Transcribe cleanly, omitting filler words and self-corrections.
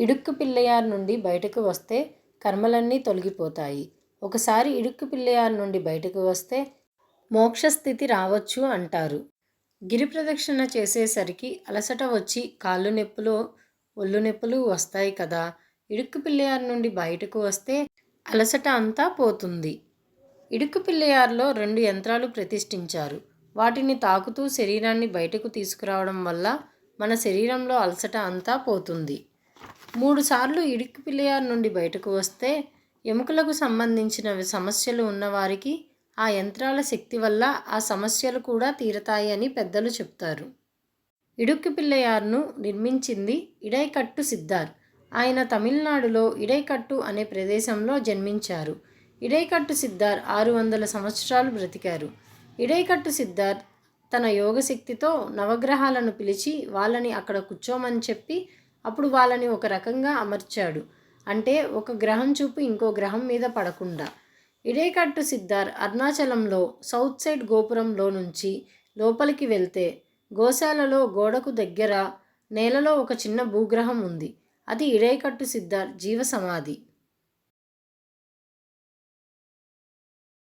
ఇడుక్కు పిల్లయార్ నుండి బయటకు వస్తే కర్మలన్నీ తొలగిపోతాయి. ఒకసారి ఇడుక్కు పిల్లయార్ నుండి బయటకు వస్తే మోక్షస్థితి రావచ్చు అంటారు. గిరి ప్రదక్షిణ చేసేసరికి అలసట వచ్చి కాళ్ళు నొప్పులు ఒళ్ళు నొప్పులు వస్తాయి కదా. ఇడుక్కు పిల్లయార్ నుండి బయటకు వస్తే అలసట అంతా పోతుంది. ఇడుక్కు పిల్లయార్లో 2 యంత్రాలు ప్రతిష్ఠించారు. వాటిని తాకుతూ శరీరాన్ని బయటకు తీసుకురావడం వల్ల మన శరీరంలో అలసట అంతా పోతుంది. 3 సార్లు ఇడుక్కు పిల్లయార్ నుండి బయటకు వస్తే ఎముకలకు సంబంధించిన సమస్యలు ఉన్నవారికి ఆ యంత్రాల శక్తి వల్ల ఆ సమస్యలు కూడా తీరతాయి అని పెద్దలు చెప్తారు. ఇడుక్కు పిల్లయార్ను నిర్మించింది ఇడైకట్టు సిద్ధార్. ఆయన తమిళనాడులో ఇడైకట్టు అనే ప్రదేశంలో జన్మించారు. ఇడైకట్టు సిద్ధార్ 600 సంవత్సరాలు బ్రతికారు. ఇడైకట్టు సిద్ధార్ తన యోగశక్తితో నవగ్రహాలను పిలిచి వాళ్ళని అక్కడ కూర్చోమని చెప్పి అప్పుడు వాళ్ళని ఒక రకంగా అమర్చాడు. అంటే ఒక గ్రహం చూపు ఇంకో గ్రహం మీద పడకుండా. ఇడైకట్టు సిద్ధార్ అరుణాచలంలో సౌత్ సైడ్ గోపురంలో నుంచి లోపలికి వెళ్తే గోశాలలో గోడకు దగ్గర నేలలో ఒక చిన్న భూగ్రహం ఉంది. అది ఇడైకట్టు సిద్ధార్ జీవ సమాధి.